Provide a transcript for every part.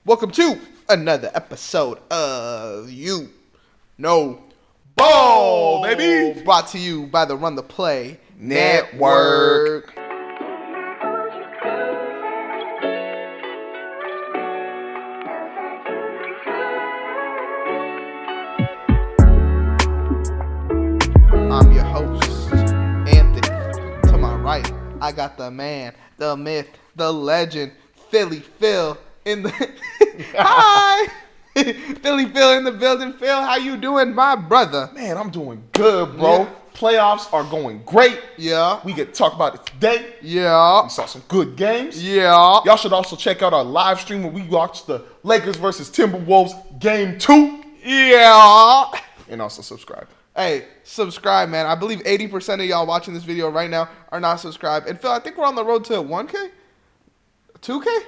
Welcome to another episode of You Know Ball, baby. Brought to you by the Run the Play Network. I'm your host, Anthony. To my right, I got the man, the myth, the legend, Philly Phil in the Hi! Philly Phil in the building. Phil, how you doing, my brother? Man, I'm doing good, bro. Yeah. Playoffs are going great. Yeah. We get to talk about it today. Yeah. We saw some good games. Yeah. Y'all should also check out our live stream where we watched the Lakers versus Timberwolves Game 2. Yeah. And also subscribe. Hey, subscribe, man. I believe 80% of y'all watching this video right now are not subscribed. And Phil, I think we're on the road to 1K? 2K? I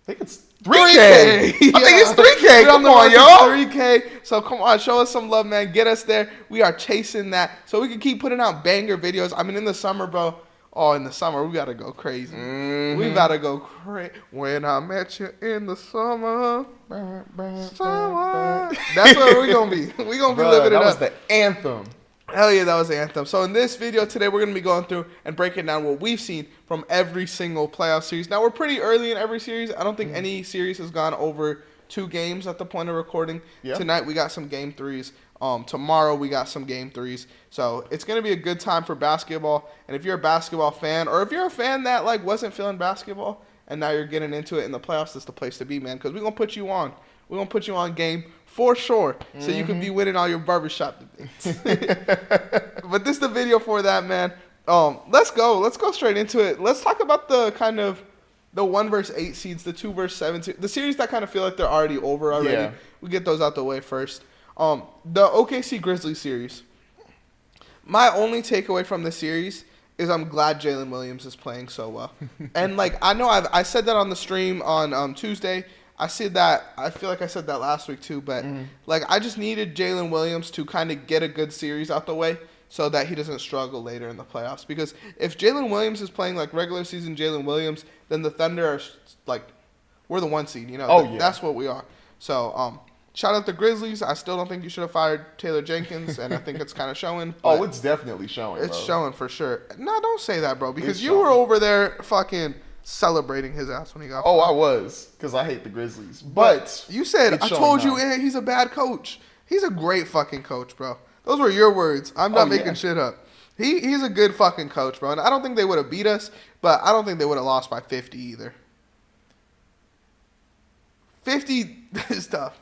think it's 3K. I think it's 3K. Come Come on, y'all. 3K. So come on, show us some love, man. Get us there. We are chasing that so we can keep putting out banger videos. I mean, in the summer, bro. Oh, in the summer, we got to go crazy. Mm-hmm. We got to go crazy. When I met you in the summer. That's what we're going to be. We're going to be living it up. That was the anthem. Hell yeah, that was the anthem. So in this video today, we're going to be going through and breaking down what we've seen from every single playoff series. Now, we're pretty early in every series. I don't think any series has gone over 2 games at the point of recording. Yeah. Tonight, we got some game 3s. Tomorrow, we got some game 3s. So it's going to be a good time for basketball. And if you're a basketball fan, or if you're a fan that like wasn't feeling basketball, and now you're getting into it in the playoffs, that's the place to be, man. Because we're going to put you on. We're going to put you on game for sure, so you can be winning all your barbershop debates. But this is the video for that, man. Let's go. Let's go straight into it. Let's talk about the kind of the 1 versus 8 seeds, the 2 versus 7 seeds, the series that kind of feel like they're already over already. Yeah. We get those out the way first. The OKC Grizzlies series. My only takeaway from the series is I'm glad Jalen Williams is playing so well. And like I know I said that on the stream on Tuesday. I said that. I feel like I said that last week too, but like I just needed Jalen Williams to kind of get a good series out the way so that he doesn't struggle later in the playoffs. Because if Jalen Williams is playing like regular season Jalen Williams, then the Thunder are like we're the 1 seed, you know. Oh, yeah. That's what we are. So shout out the Grizzlies. I still don't think you should have fired Taylor Jenkins, and I think it's kind of showing. Oh, it's definitely showing. It's bro. showing for sure. No, don't say that, bro, because It's you showing. were over there fucking celebrating his ass when he got Oh, fired. I was, because I hate the Grizzlies. But you said, it's I showing told you, now. he's a bad coach. He's a great fucking coach, bro. Those were your words. I'm not making shit up. He's a good fucking coach, bro. And I don't think they would have beat us, but I don't think they would have lost by 50 either. 50 is tough.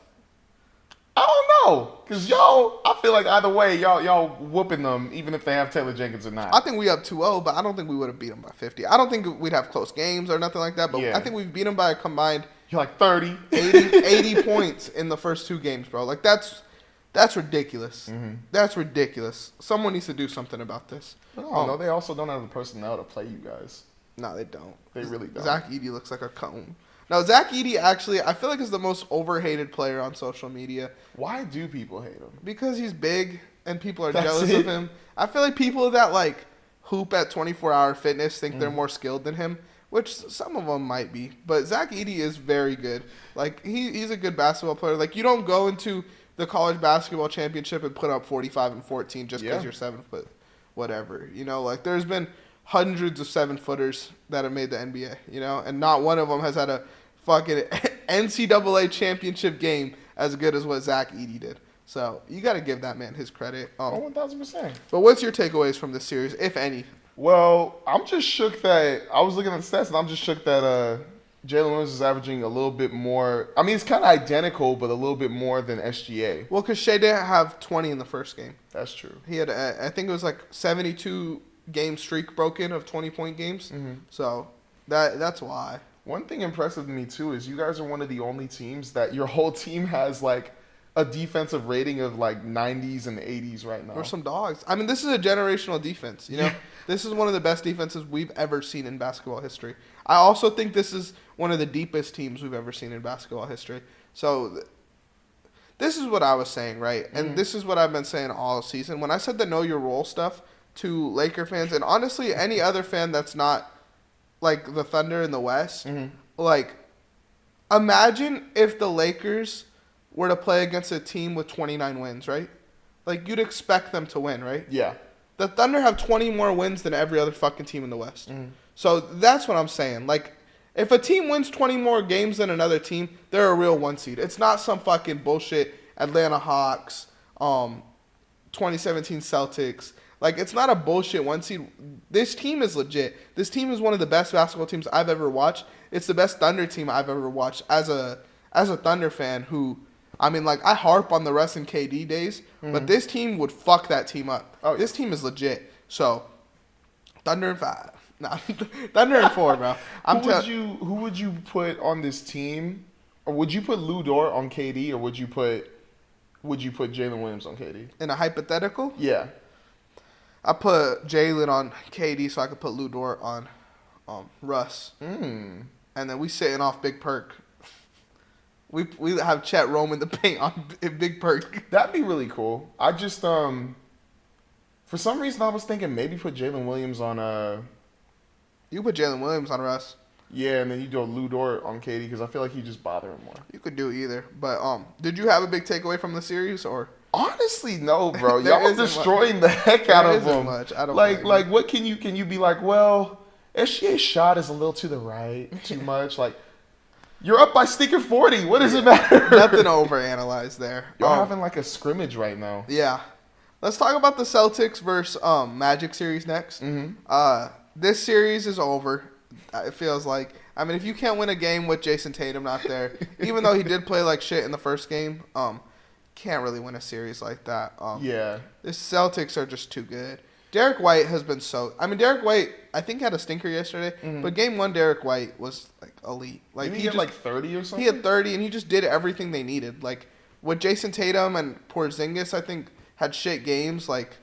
I don't know, because I feel like either way, y'all whooping them, even if they have Taylor Jenkins or not. I think we up 2-0, but I don't think we would have beat them by 50. I don't think we'd have close games or nothing like that, but I think we beat them by a combined You're like 30. 80 points in the first 2 games, bro. Like, that's ridiculous. Mm-hmm. That's ridiculous. Someone needs to do something about this. No, they also don't have the personnel to play you guys. No, they don't. They really don't. Zach Edey looks like a cone. Now, Zach Edey actually, I feel like is the most overhated player on social media. Why do people hate him? Because he's big and people are That's jealous it? of him. I feel like people that like hoop at 24-hour fitness think they're more skilled than him, which some of them might be. But Zach Edey is very good. Like, he's a good basketball player. Like, you don't go into the college basketball championship and put up 45 and 14 just because you're 7 foot, whatever. You know, like there's been hundreds of 7-footers that have made the NBA, you know, and not one of them has had a fucking NCAA championship game as good as what Zach Edey did. So you got to give that man his credit. 1,000%. But what's your takeaways from this series, if any? Well, I'm just shook that I was looking at the stats, and I'm just shook that Jalen Williams is averaging a little bit more. I mean, it's kind of identical, but a little bit more than SGA. Well, because Shea didn't have 20 in the first game. That's true. He had, I think it was like 72 game streak broken of 20-point games. So that's why. One thing impressive to me, too, is you guys are one of the only teams that your whole team has, like, a defensive rating of, like, 90s and 80s right now. We're some dogs. I mean, this is a generational defense, you know? This is one of the best defenses we've ever seen in basketball history. I also think this is one of the deepest teams we've ever seen in basketball history. So this is what I was saying, right? And this is what I've been saying all season. When I said the know your role stuff to Laker fans, and honestly any other fan that's not like the Thunder in the West, like Imagine if the Lakers were to play against a team with 29 wins, right? Like, you'd expect them to win, right? Yeah. The Thunder have 20 more wins than every other fucking team in the West. Mm. So that's what I'm saying. Like, if a team wins 20 more games than another team, they're a real one seed. It's not some fucking bullshit Atlanta Hawks, 2017 Celtics. Like, it's not a bullshit one seed. This team is legit. This team is one of the best basketball teams I've ever watched. It's the best Thunder team I've ever watched as a Thunder fan who, I mean, like, I harp on the Russ and KD days, but this team would fuck that team up. Oh, this team is legit. So, Thunder in 5. Nah, Thunder in 4, bro. Who would you put on this team? Or would you put Lou Dort on KD, or would you put Jalen Williams on KD? In a hypothetical? Yeah. I put Jalen on KD so I could put Lou Dort on Russ. And then we sitting off Big Perk. We have Chet roaming the paint on Big Perk. That'd be really cool. I just for some reason I was thinking maybe put Jalen Williams on You put Jalen Williams on Russ. Yeah, and then you do Lou Dort on KD because I feel like he just bother him more. You could do either, but did you have a big takeaway from the series or? Honestly, no, bro. Y'all destroying the heck out of him. Much. I don't like what can you be like? Well, SGA's shot is a little to the right, too much. Like you're up by stinker 40. What does it matter? Nothing to overanalyze there. Y'all having like a scrimmage right now. Yeah, let's talk about the Celtics versus Magic series next. This series is over. It feels like. I mean, if you can't win a game with Jason Tatum not there, even though he did play like shit in the first game, can't really win a series like that. Yeah. The Celtics are just too good. Derek White has been Derek White, I think, had a stinker yesterday, but game 1, Derek White was like elite. Like he had like 30 or something? He had 30, and he just did everything they needed. Like, with Jason Tatum and Porzingis, I think, had shit games. Like,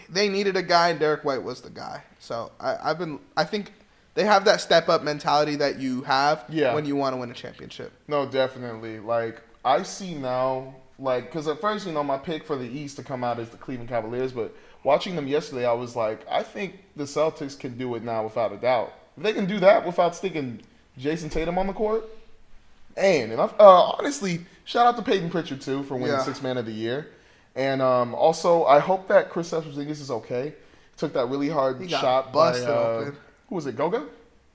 they needed a guy, and Derek White was the guy. So, I think they have that step-up mentality that you have when you want to win a championship. No, definitely. Like, I see now, like, because at first, my pick for the East to come out is the Cleveland Cavaliers, but watching them yesterday, I was like, I think the Celtics can do it now without a doubt. If they can do that without sticking Jason Tatum on the court, and honestly, shout out to Peyton Pritchard, too, for winning Sixth Man of the Year. And also, I hope that Kristaps Porzingis is okay. Took that really hard shot busted by, open. Who was it, Goga?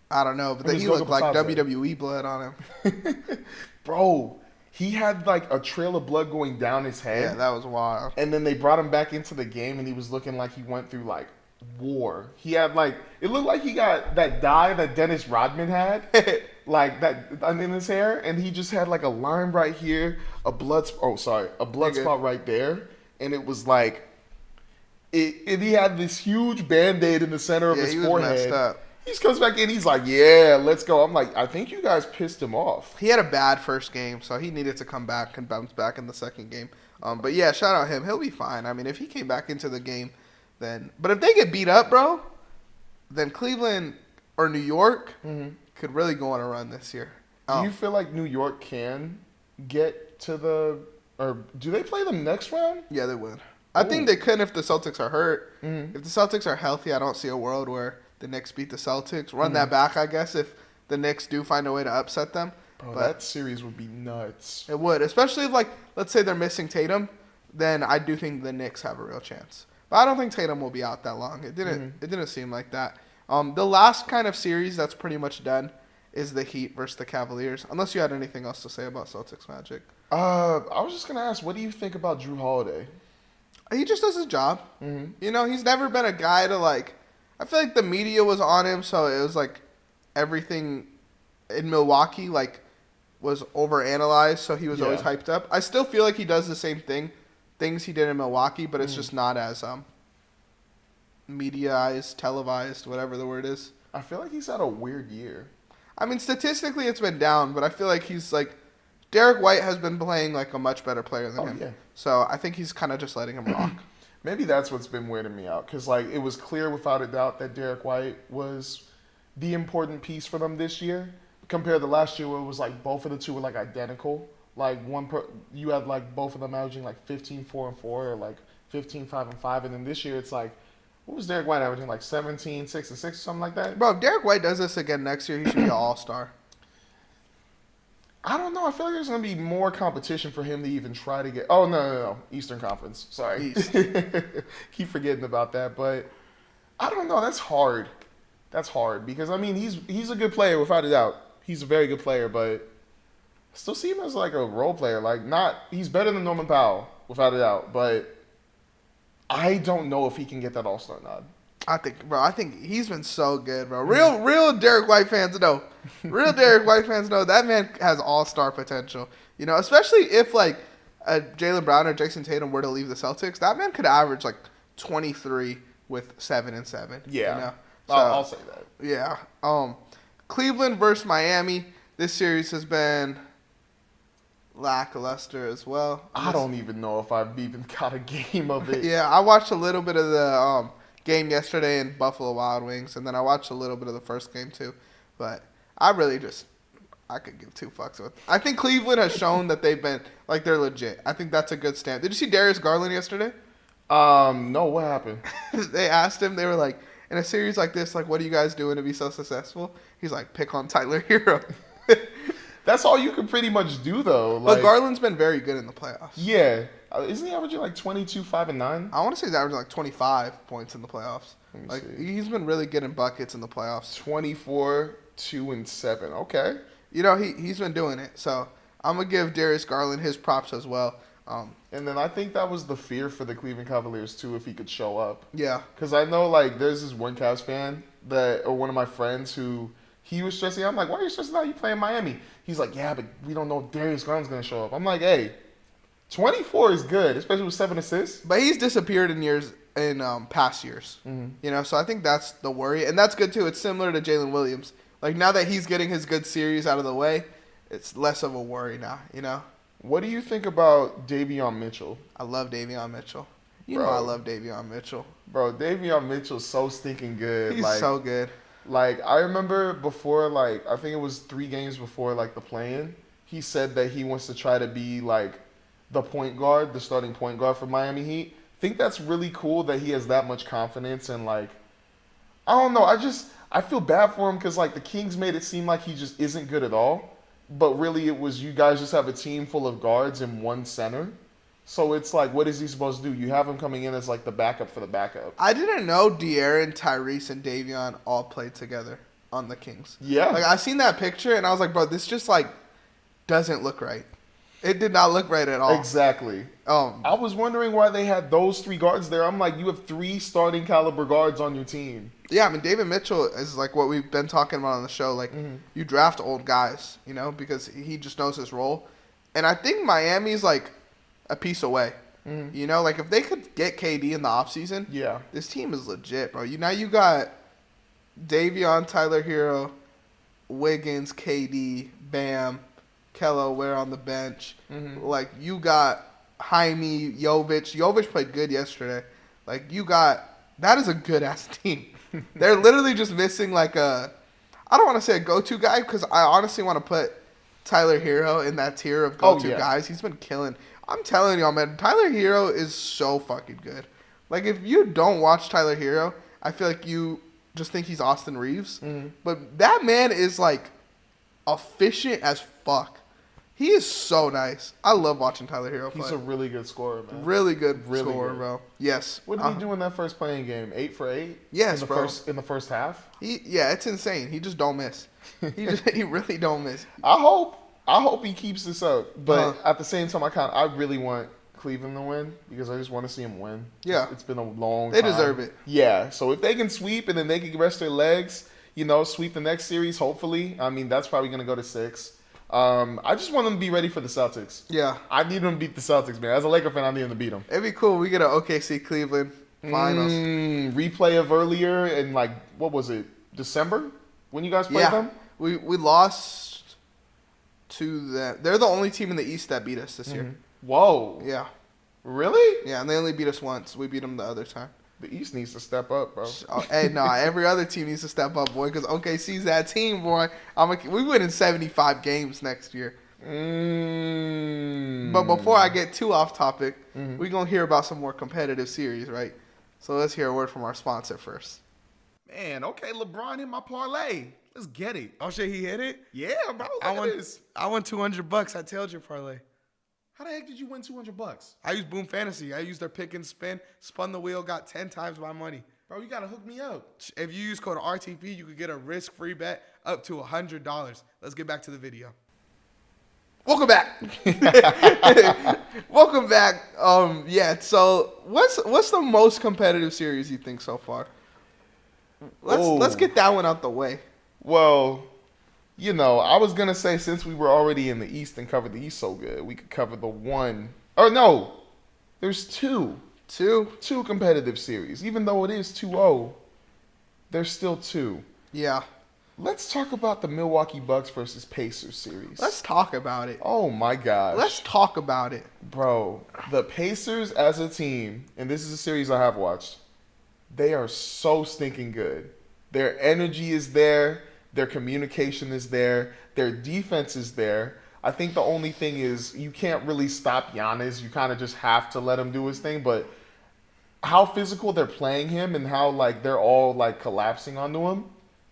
I don't know, but then he looked like WWE blood on him. Bro, he had like a trail of blood going down his head. Yeah, that was wild. And then they brought him back into the game, and he was looking like he went through like war. He had like, it looked like he got that dye that Dennis Rodman had, like that in his hair, and he just had like a line right here, a blood spot right there, and it was like, and he had this huge Band-Aid in the center of his forehead. Was messed up. He just comes back in. He's like, yeah, let's go. I'm like, I think you guys pissed him off. He had a bad first game, so he needed to come back and bounce back in the second game. But yeah, shout out him. He'll be fine. I mean, if he came back into the game, then. But if they get beat up, bro, then Cleveland or New York could really go on a run this year. Do you feel like New York can get to the, or do they play them next round? Yeah, they would. I think they could if the Celtics are hurt. If the Celtics are healthy, I don't see a world where the Knicks beat the Celtics. Run that back, I guess, if the Knicks do find a way to upset them. Bro, that series would be nuts. It would, especially if, like, let's say they're missing Tatum, then I do think the Knicks have a real chance. But I don't think Tatum will be out that long. It didn't seem like that. The last kind of series that's pretty much done is the Heat versus the Cavaliers, unless you had anything else to say about Celtics Magic. I was just going to ask, what do you think about Drew Holiday? He just does his job. He's never been a guy to, like, I feel like the media was on him, so it was like everything in Milwaukee like was overanalyzed, so he was always hyped up. I still feel like he does the same things he did in Milwaukee, but it's just not as mediaized, televised, whatever the word is. I feel like he's had a weird year. I mean, statistically it's been down, but I feel like he's like Derek White has been playing like a much better player than him. Yeah. So I think he's kind of just letting him rock. Maybe that's what's been weirding me out. Because, like, it was clear without a doubt that Derek White was the important piece for them this year. Compared to last year where it was, like, both of the two were, like, identical. Like, you had, like, both of them averaging, like, 15-4-4 or, like, 15-5-5. And then this year it's, like, what was Derek White averaging? Like, 17-6-6 or something like that? Bro, if Derek White does this again next year, he should be an all-star. I don't know. I feel like there's going to be more competition for him to even try to get. Oh, no. Eastern Conference. Sorry. East. Keep forgetting about that. But I don't know. That's hard. That's hard because, I mean, he's a good player without a doubt. He's a very good player, but I still see him as like a role player. Like, he's better than Norman Powell without a doubt, but I don't know if he can get that All-Star nod. I think he's been so good, bro. Real Derek White fans know. Real Derek White fans know that man has all-star potential. You know, especially if like Jaylen Brown or Jason Tatum were to leave the Celtics, that man could average like 23 with 7 and 7. Yeah, you know? I'll say that. Yeah. Cleveland versus Miami. This series has been lackluster as well. I don't even know if I've even got a game of it. Yeah, I watched a little bit of the game yesterday in Buffalo Wild Wings, and then I watched a little bit of the first game too. But I could give two fucks with. I think Cleveland has shown that they've been like they're legit. I think that's a good stamp. Did you see Darius Garland yesterday? No, what happened? They asked him. They were like, in a series like this, like, what are you guys doing to be so successful? He's like, pick on Tyler Hero. That's all you can pretty much do, though. But Garland's been very good in the playoffs. Yeah. Isn't he averaging like 22, 5, and 9? I want to say he's averaging like 25 points in the playoffs. Like, see. he's been really good in buckets in the playoffs. 24, 2, and 7. Okay. You know, he's been doing it. So I'm going to give Darius Garland his props as well. And then I think that was the fear for the Cleveland Cavaliers, too, if he could show up. Yeah. Because I know, like, there's this one Cavs fan or one of my friends who he was stressing out. I'm like, why are you stressing out? You play in Miami. He's like, yeah, but we don't know if Darius Garland's going to show up. I'm like, hey, 24 is good, especially with 7 assists. But he's disappeared in past years. Mm-hmm. You know, so I think that's the worry. And that's good, too. It's similar to Jalen Williams. Like, now that he's getting his good series out of the way, it's less of a worry now, you know? What do you think about Davion Mitchell? I love Davion Mitchell. You Bro. know I love Davion Mitchell. Bro, Davion Mitchell's so stinking good. He's so good. Like, I remember before, like, I think it was 3 games before, like, the play-in, he said that he wants to try to be, like, the point guard, the starting point guard for Miami Heat. I think that's really cool that he has that much confidence and, like, I don't know. I feel bad for him because, like, the Kings made it seem like he just isn't good at all. But really it was you guys just have a team full of guards and one center. So it's like, what is he supposed to do? You have him coming in as, like, the backup for the backup. I didn't know De'Aaron, Tyrese, and Davion all played together on the Kings. Yeah. Like, I seen that picture, and I was like, bro, this just, like, doesn't look right. It did not look right at all. Exactly. I was wondering why they had those 3 guards there. I'm like, you have 3 starting caliber guards on your team. Yeah, I mean, David Mitchell is like what we've been talking about on the show. Like, you draft old guys, you know, because he just knows his role. And I think Miami's, like, a piece away. You know, like, if they could get KD in the offseason, Yeah. this team is legit, bro. Now you got Davion, Tyler Hero, Wiggins, KD, Bam, Kello Ware on the bench. Like, you got Jaime, Jovic. Jovic played good yesterday. Like, that is a good-ass team. They're literally just missing, like, I don't want to say a go-to guy because I honestly want to put Tyler Hero in that tier of go-to guys. He's been killing. I'm telling y'all, man, Tyler Hero is so fucking good. Like, if you don't watch Tyler Hero, I feel like you just think he's Austin Reeves. But that man is, like, efficient as fuck. He is so nice. I love watching Tyler Hero play. He's a really good scorer, man. Really good Really scorer, good. bro. Yes. What did he do in that first playing game? 8 for 8? Yes, in the bro. in the first half? Yeah, it's insane. He just don't miss. He really don't miss. I hope he keeps this up. But at the same time, I really want Cleveland to win because I just want to see him win. Yeah. It's been a long time. They deserve it. Yeah. So if they can sweep and then they can rest their legs, you know, sweep the next series, hopefully. I mean, that's probably going to go to 6. I just want them to be ready for the Celtics. Yeah. I need them to beat the Celtics, man. As a Laker fan, I need them to beat them. It'd be cool. We get an OKC Cleveland finals. Replay of earlier in, like, what was it, December? When you guys played them? We lost to them. They're the only team in the East that beat us this year. Whoa. Yeah. Really? Yeah, and they only beat us once. We beat them the other time. The East needs to step up, bro. Hey, no, every other team needs to step up, boy, because OKC's that team, boy. We win in 75 games next year. But before I get too off topic, we're going to hear about some more competitive series, right? So let's hear a word from our sponsor first. Man, okay, LeBron hit my parlay. Let's get it. Oh shit, he hit it? Yeah, bro. Look I at won. this. I won $200. I tailed your parlay. How the heck did you win $200? I used Boom Fantasy. I used their pick and spin, spun the wheel, got 10 times my money. Bro, you gotta hook me up. If you use code RTP, you could get a risk-free bet up to $100. Let's get back to the video. Welcome back. Welcome back. Yeah. So, what's the most competitive series you think so far? Let's get that one out the way. Well, you know, I was gonna say since we were already in the East and covered the East so good, we could cover the one. Or no, there's two competitive series. Even though it is 2-0, there's still two. Yeah. Let's talk about the Milwaukee Bucks versus Pacers series. Let's talk about it. Oh my gosh. Let's talk about it. Bro, the Pacers as a team, and this is a series I have watched, they are so stinking good. Their energy is there. Their communication is there. Their defense is there. I think the only thing is you can't really stop Giannis. You kind of just have to let him do his thing. But how physical they're playing him and how like they're all like collapsing onto him,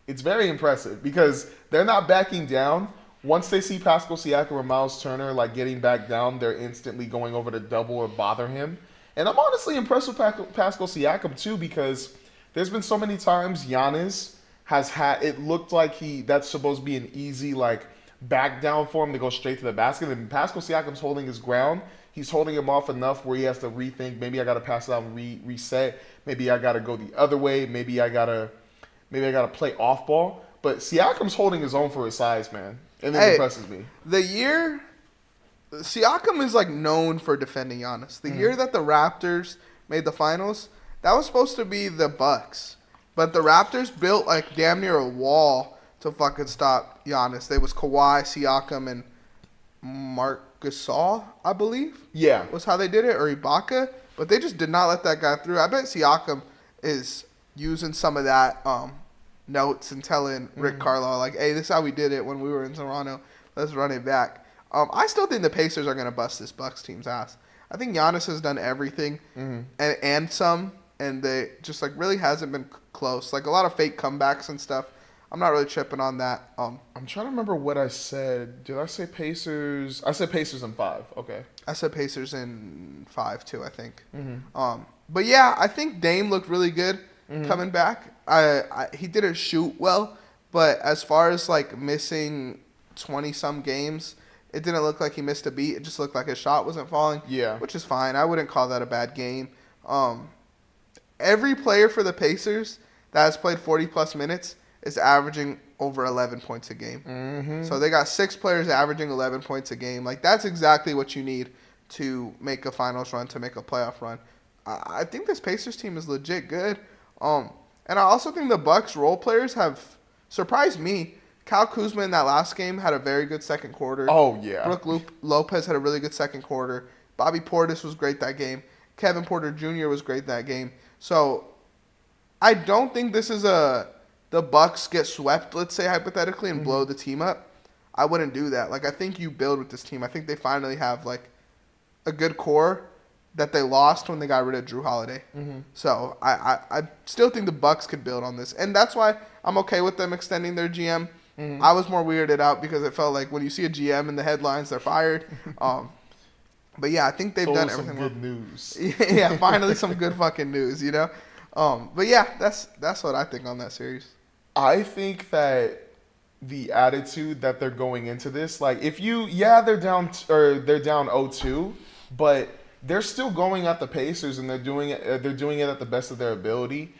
it's very impressive because they're not backing down. Once they see Pascal Siakam or Miles Turner like getting back down, they're instantly going over to double or bother him. And I'm honestly impressed with Pascal Siakam too because there's been so many times Giannis has had it looked like that's supposed to be an easy like back down for him to go straight to the basket. And Pascal Siakam's holding his ground. He's holding him off enough where he has to rethink. Maybe I got to pass it out and reset. Maybe I got to go the other way. Maybe I got to play off ball. But Siakam's holding his own for his size, man. And it impresses me. Siakam is like known for defending Giannis. The year that the Raptors made the finals, that was supposed to be the Bucks. But the Raptors built like damn near a wall to fucking stop Giannis. There was Kawhi, Siakam, and Marc Gasol, I believe. Yeah. Was how they did it, or Ibaka. But they just did not let that guy through. I bet Siakam is using some of that notes and telling Rick Carlisle, like, hey, this is how we did it when we were in Toronto. Let's run it back. I still think the Pacers are going to bust this Bucks team's ass. I think Giannis has done everything and some, and they just like really hasn't been close. Like a lot of fake comebacks and stuff. I'm not really tripping on that. I'm trying to remember what I said. Did I say Pacers? I said Pacers in 5. Okay. I said Pacers in 5 too, I think. But yeah, I think Dame looked really good coming back. He didn't shoot well, but as far as like missing 20-some games, it didn't look like he missed a beat. It just looked like his shot wasn't falling. Yeah. Which is fine. I wouldn't call that a bad game. Every player for the Pacers that has played 40-plus minutes is averaging over 11 points a game. So they got 6 players averaging 11 points a game. Like, that's exactly what you need to make a finals run, to make a playoff run. I think this Pacers team is legit good. And I also think the Bucks role players have surprised me. Kyle Kuzma in that last game had a very good second quarter. Oh, yeah. Brook Lopez had a really good second quarter. Bobby Portis was great that game. Kevin Porter Jr. was great that game. So I don't think this is the Bucks get swept, let's say hypothetically, and blow the team up. I wouldn't do that. Like, I think you build with this team. I think they finally have like a good core that they lost when they got rid of Drew Holiday. So I still think the Bucks could build on this, and that's why I'm okay with them extending their GM. I was more weirded out because it felt like when you see a GM in the headlines, they're fired. But yeah, I think they've done everything. Some good news. Yeah, finally some good fucking news, you know. But yeah, that's what I think on that series. I think that the attitude that they're going into this, like they're down 0-2, but they're still going at the Pacers and they're doing it at the best of their ability.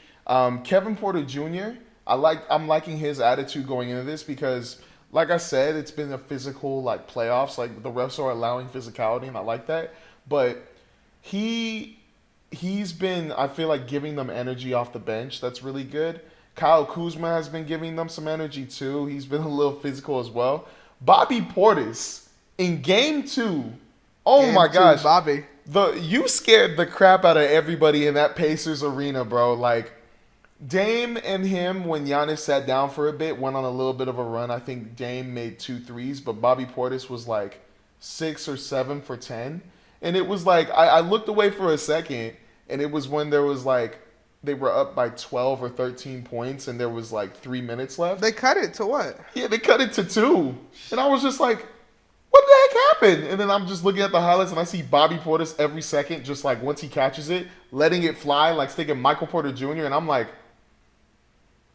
Kevin Porter Jr., I'm liking his attitude going into this because, like I said, it's been a physical like playoffs. Like the refs are allowing physicality, and I like that. But he's been, I feel like, giving them energy off the bench. That's really good. Kyle Kuzma has been giving them some energy too. He's been a little physical as well. Bobby Portis in game 2. Oh my gosh, Bobby! You scared the crap out of everybody in that Pacers arena, bro. Like, Dame and him, when Giannis sat down for a bit, went on a little bit of a run. I think Dame made 2 threes, but Bobby Portis was like 6 or 7 for 10. And it was like, I looked away for a second, and it was when there was like they were up by 12 or 13 points, and there was like 3 minutes left. They cut it to what? Yeah, they cut it to 2, and I was just like, what the heck happened? And then I'm just looking at the highlights, and I see Bobby Portis every second, just like once he catches it, letting it fly, like sticking Michael Porter Jr., and I'm like,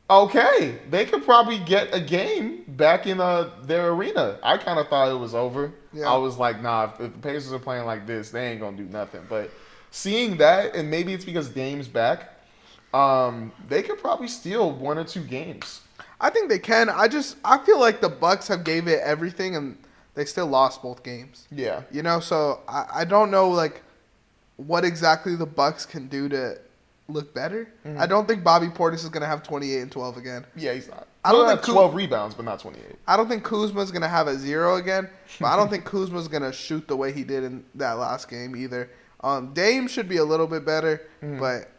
okay, they could probably get a game back in their arena. I kind of thought it was over. Yeah. I was like, nah, if the Pacers are playing like this, they ain't going to do nothing. But seeing that, and maybe it's because Dame's back, they could probably steal 1 or 2 games. I think they can. I feel like the Bucks have gave it everything, and they still lost both games. Yeah. You know, so I don't know, like, what exactly the Bucks can do to look better. Mm-hmm. I don't think Bobby Portis is going to have 28 and 12 again. Yeah, he's not. I don't He'll think have 12 rebounds, but not 28. I don't think Kuzma's going to have a 0 again, but I don't think Kuzma's going to shoot the way he did in that last game either. Dame should be a little bit better, but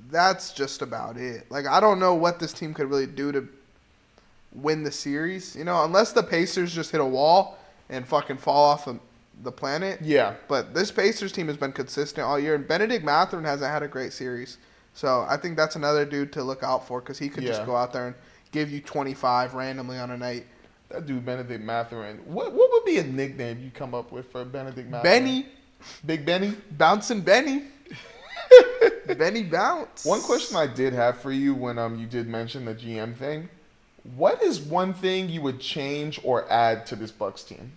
that's just about it. Like, I don't know what this team could really do to win the series, you know, unless the Pacers just hit a wall and fucking fall off the planet. Yeah. But this Pacers team has been consistent all year, and Benedict Mathurin hasn't had a great series. So I think that's another dude to look out for because he could just go out there and give you 25 randomly on a night. That dude, Benedict Mathurin. What would be a nickname you come up with for Benedict Mathurin? Benny. Big Benny? Bouncing Benny. Benny Bounce. One question I did have for you when you did mention the GM thing. What is one thing you would change or add to this Bucks team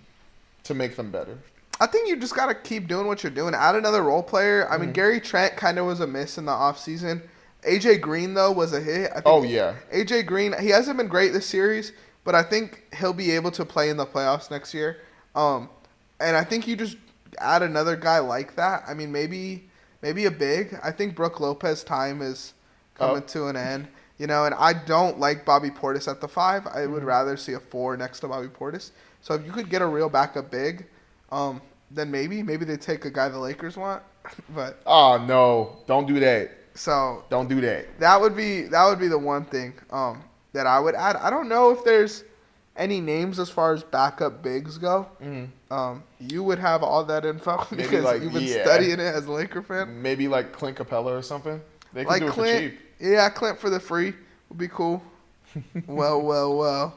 to make them better? I think you just got to keep doing what you're doing. Add another role player. I mean, Gary Trent kind of was a miss in the offseason. AJ Green, though, was a hit. I think AJ Green, he hasn't been great this series, but I think he'll be able to play in the playoffs next year. And I think you just add another guy like that. I mean, maybe a big. I think Brook Lopez's time is coming to an end. You know, and I don't like Bobby Portis at the 5. I would rather see a 4 next to Bobby Portis. So if you could get a real backup big, then maybe they take a guy the Lakers want. But no, don't do that. So don't do that. That would be the one thing that I would add. I don't know if there's any names as far as backup bigs go. You would have all that info because you've been studying it as a Laker fan. Maybe like Clint Capella or something. They could like do it Clint, for cheap. Yeah, Clint for the free would be cool. Well.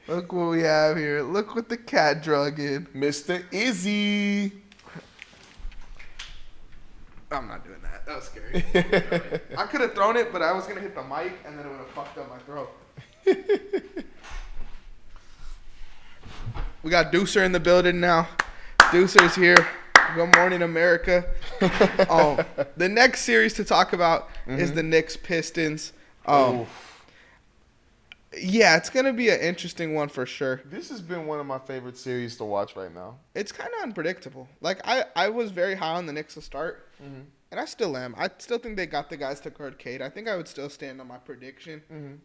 Look what we have here. Look what the cat drug in. Mr. Izzy. I'm not doing that. That was scary. I could have thrown it, but I was going to hit the mic, and then it would have fucked up my throat. We got Deucer in the building now. Deucer's here. Good morning, America. The next series to talk about is the Knicks-Pistons. Yeah, it's going to be an interesting one for sure. This has been one of my favorite series to watch right now. It's kind of unpredictable. Like, I was very high on the Knicks to start, and I still am. I still think they got the guys to guard Cade. I think I would still stand on my prediction.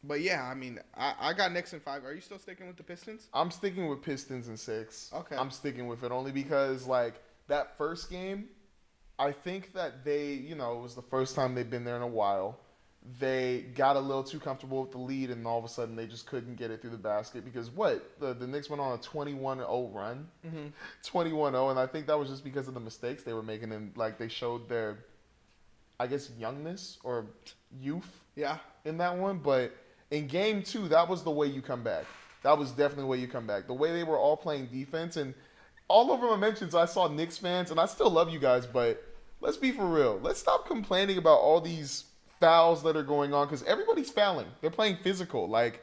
But, yeah, I mean, I got Knicks in 5. Are you still sticking with the Pistons? I'm sticking with Pistons in 6. Okay. I'm sticking with it only because, like, that first game, I think that they, you know, it was the first time they've been there in a while. They got a little too comfortable with the lead, and all of a sudden they just couldn't get it through the basket because the Knicks went on a 21-0 run, 21-0, and I think that was just because of the mistakes they were making, and like they showed their, I guess, youngness or youth, in that one. But in game 2, that was the way you come back. That was definitely the way you come back. The way they were all playing defense, and all over my mentions, I saw Knicks fans, and I still love you guys, but let's be for real. Let's stop complaining about all these fouls that are going on because everybody's fouling. They're playing physical. Like,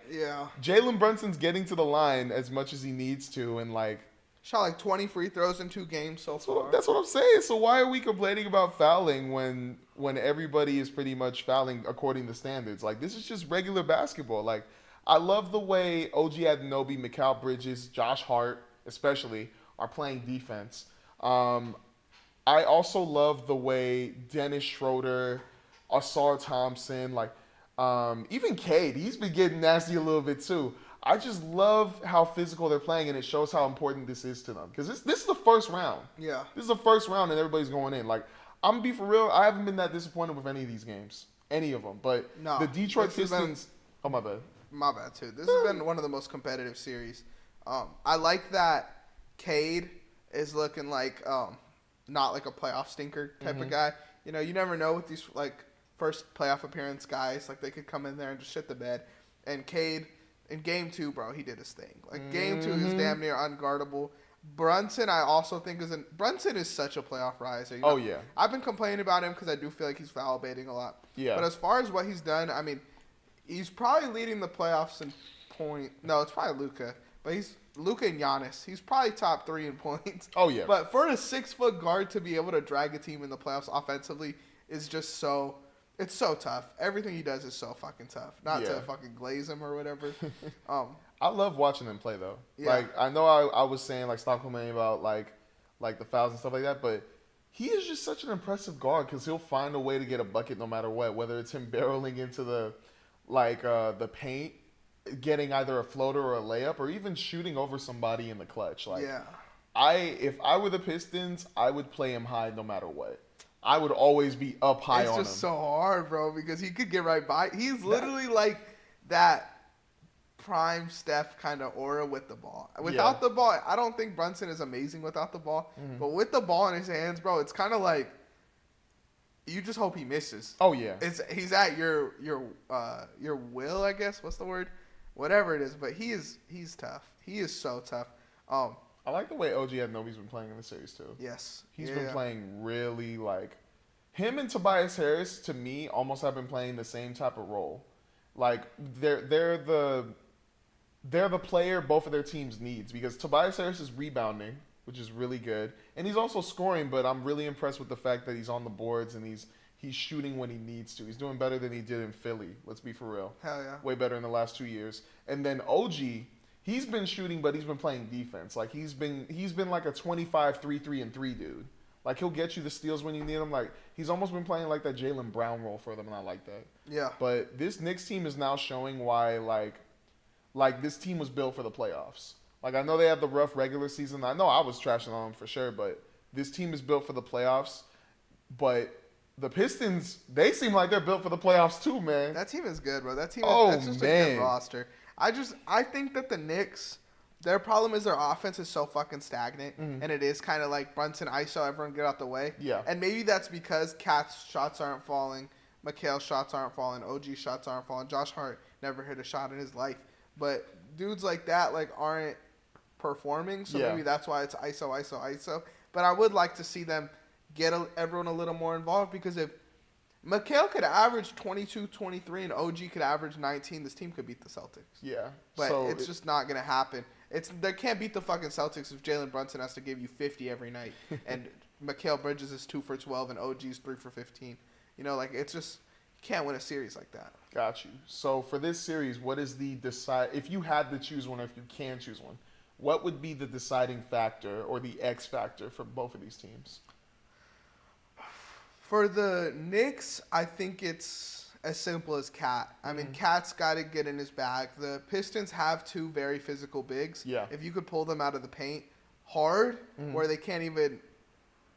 Jalen Brunson's getting to the line as much as he needs to, and like shot like 20 free throws in 2 games so far. That's what I'm saying. So why are we complaining about fouling when everybody is pretty much fouling according to standards? Like, this is just regular basketball. Like, I love the way OG Anunoby, Mikal Bridges, Josh Hart especially are playing defense. I also love the way Dennis Schroeder, Asar Thompson, like even Cade, he's been getting nasty a little bit too. I just love how physical they're playing, and it shows how important this is to them. Because this is the first round. Yeah. This is the first round, and everybody's going in. Like, I'm going to be for real, I haven't been that disappointed with any of these games. Any of them. But the Detroit Pistons... Oh, my bad. My bad, too. This has been one of the most competitive series. I like that Cade is looking like not like a playoff stinker type of guy. You know, you never know with these like first playoff appearance guys. Like they could come in there and just shit the bed. And Cade in game 2, bro, he did his thing. Like game 2 is damn near unguardable. Brunson, I also think Brunson is such a playoff riser. You know? Oh yeah. I've been complaining about him because I do feel like he's foul baiting a lot. Yeah. But as far as what he's done, I mean, he's probably leading the playoffs in point. No, it's probably Luka. But he's Luka and Giannis. He's probably top 3 in points. Oh yeah. But for a 6-foot guard to be able to drag a team in the playoffs offensively is just so. It's so tough. Everything he does is so fucking tough. Not to fucking glaze him or whatever. I love watching him play though. Yeah. Like I know I was saying like stop complaining about like the fouls and stuff like that, but he is just such an impressive guard because he'll find a way to get a bucket no matter what. Whether it's him barreling into the paint, getting either a floater or a layup, or even shooting over somebody in the clutch. Like if I were the Pistons, I would play him high no matter what. I would always be up high on him. It's just so hard, bro, because he could get right by. He's literally like that prime Steph kind of aura with the ball. Without the ball, I don't think Brunson is amazing without the ball. Mm-hmm. But with the ball in his hands, bro, it's kind of like you just hope he misses. Oh yeah. He's at your will, I guess. What's the word? Whatever it is, but he's tough. He is so tough. I like the way OG Anunoby's been playing in the series too. Yes. He's been playing really like him and Tobias Harris to me almost have been playing the same type of role. Like they're the player both of their teams needs because Tobias Harris is rebounding, which is really good, and he's also scoring, but I'm really impressed with the fact that he's on the boards and he's shooting when he needs to. He's doing better than he did in Philly, let's be for real. Hell yeah. Way better in the last 2 years. And then OG, he's been shooting, but he's been playing defense. Like he's been like a 25 3-3-3 dude. Like he'll get you the steals when you need them. Like he's almost been playing like that Jaylen Brown role for them, and I like that. Yeah. But this Knicks team is now showing why like this team was built for the playoffs. Like I know they had the rough regular season. I know I was trashing on them for sure, but this team is built for the playoffs. But the Pistons, they seem like they're built for the playoffs too, man. That team is good, bro. That team that's just a man. good roster. I think that the Knicks, their problem is their offense is so fucking stagnant, and it is kind of like Brunson ISO, everyone get out the way. Yeah. And maybe that's because Cat's shots aren't falling, Mikhail's shots aren't falling, OG's shots aren't falling. Josh Hart never hit a shot in his life. But dudes like that like aren't performing, so maybe that's why it's ISO. But I would like to see them get everyone a little more involved because if Mikhail could average 22, 23, and OG could average 19, this team could beat the Celtics. Yeah. But it's just not going to happen. They can't beat the fucking Celtics if Jalen Brunson has to give you 50 every night and Mikal Bridges is 2 for 12 and OG's 3 for 15. You know, like it's just you can't win a series like that. Got you. So for this series, what is if you had to choose one, or if you can choose one, what would be the deciding factor or the X factor for both of these teams? For the Knicks, I think it's as simple as Cat. I mean, Cat's got to get in his bag. The Pistons have 2 very physical bigs. Yeah. If you could pull them out of the paint hard, where they can't even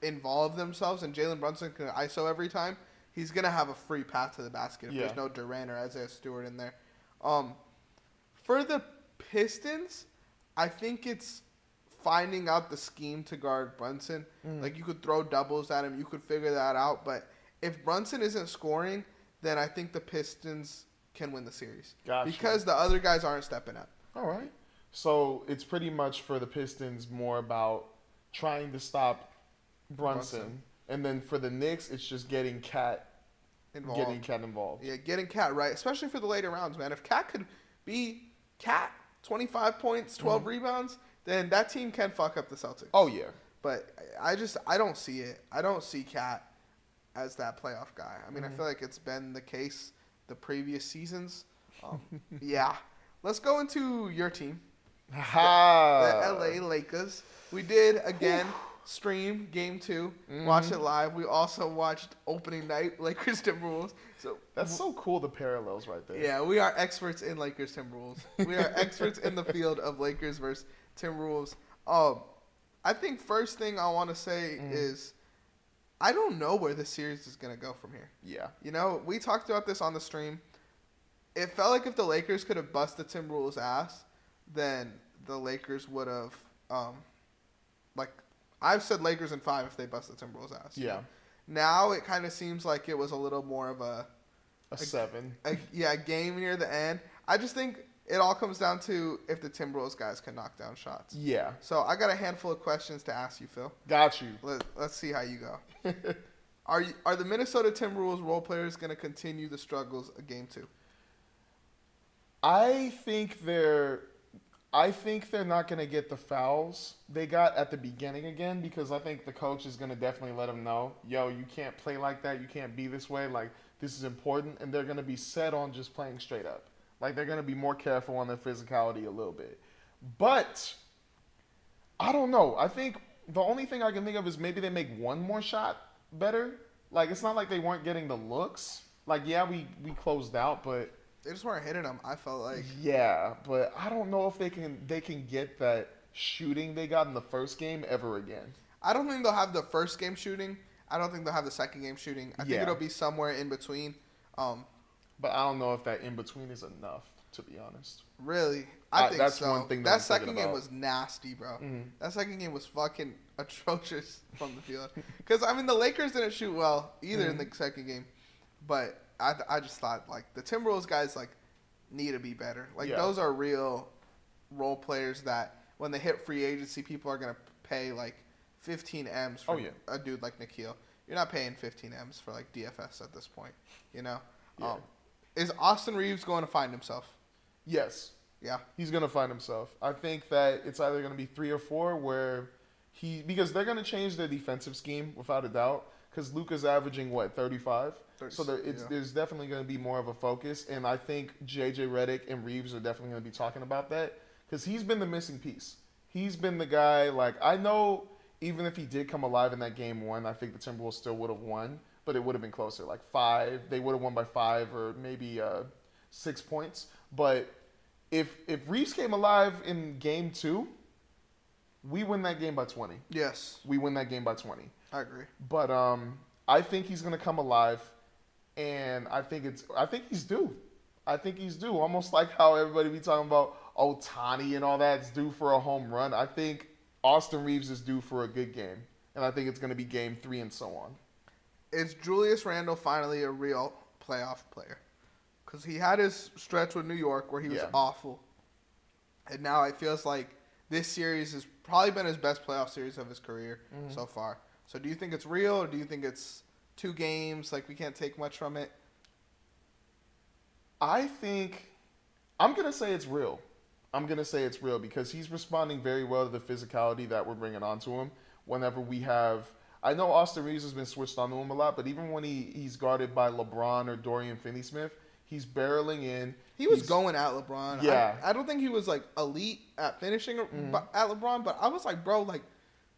involve themselves, and Jalen Brunson can ISO every time, he's going to have a free path to the basket if there's no Durant or Isaiah Stewart in there. For the Pistons, I think it's finding out the scheme to guard Brunson. Like, you could throw doubles at him. You could figure that out. But if Brunson isn't scoring, then I think the Pistons can win the series. Gotcha. Because the other guys aren't stepping up. All right. So it's pretty much for the Pistons more about trying to stop Brunson. And then for the Knicks, it's just getting Cat involved. Yeah, getting Cat right, especially for the later rounds, man. If Cat could be Cat, 25 points, 12 rebounds, then that team can fuck up the Celtics. Oh, yeah. But I don't see it. I don't see Cat as that playoff guy. I mean, I feel like it's been the case the previous seasons. Yeah. Let's go into your team, the LA Lakers. We did, again, stream Game 2, watch it live. We also watched opening night, Lakers Timberwolves. So that's so cool, the parallels right there. Yeah, we are experts in Lakers Timberwolves. We are experts in the field of Lakers versus Timberwolves. I think first thing I want to say is I don't know where this series is going to go from here. Yeah. You know, we talked about this on the stream. It felt like if the Lakers could have busted Timberwolves' ass, then the Lakers would have, I've said Lakers in 5 if they busted Timberwolves' ass. Yeah. Now it kind of seems like it was a little more of A 7. a game near the end. I just think it all comes down to if the Timberwolves guys can knock down shots. Yeah. So I got a handful of questions to ask you, Phil. Got you. Let's see how you go. Are the Minnesota Timberwolves role players going to continue the struggles of Game 2? I think they're not going to get the fouls they got at the beginning again, because I think the coach is going to definitely let them know, yo, you can't play like that. You can't be this way. Like, this is important. And they're going to be set on just playing straight up. Like, they're going to be more careful on their physicality a little bit. But I don't know. I think the only thing I can think of is maybe they make one more shot better. Like, it's not like they weren't getting the looks. Like, yeah, we closed out, but They just weren't hitting them, I felt like. yeah, but I don't know if they can get that shooting they got in the first game ever again. I don't think they'll have the first game shooting. I don't think they'll have the second game shooting. I think Yeah. it'll be somewhere in between. But I don't know if that in between is enough, to be honest. Really, I think that's so. one thing that That I'm thinking second game about. was nasty, bro. Mhm. That second game was fucking atrocious from the field. Because I mean, the Lakers didn't shoot well either in the second game, but I just thought like the Timberwolves guys like need to be better. Like Yeah. those are real role players that when they hit free agency, people are gonna pay like 15 M's for a dude like Nikhil. You're not paying 15 M's for like DFS at this point, you know. Yeah. Is Austin Reeves going to find himself? Yes, Yeah. he's going to find himself. I think that it's either going to be 3 or 4 where because they're going to change their defensive scheme without a doubt, because Luka's averaging, 35? So there's definitely going to be more of a focus, and I think J.J. Redick and Reeves are definitely going to be talking about that, because he's been the missing piece. He's been the guy, like, I know even if he did come alive in that game 1, I think the Timberwolves still would have won, but it would have been closer, like 5. They would have won by 5 or maybe 6 points. But if Reeves came alive in game 2, we win that game by 20. Yes, We win that game by 20. I agree. But I think he's gonna come alive, and I think he's due. I think he's due. Almost like how everybody be talking about Ohtani and all that's due for a home run. I think Austin Reeves is due for a good game, and I think it's gonna be game 3 and so on. Is Julius Randle finally a real playoff player? Because he had his stretch with New York where he was Yeah. awful. And now it feels like this series has probably been his best playoff series of his career so far. So do you think it's real, or do you think it's 2 games, like we can't take much from it? I think I'm going to say it's real. Because he's responding very well to the physicality that we're bringing onto him whenever we have. I know Austin Reeves has been switched onto him a lot, but even when he's guarded by LeBron or Dorian Finney-Smith, he's barreling in. He was going at LeBron. Yeah. I don't think he was like elite at finishing at LeBron, but I was like, bro, like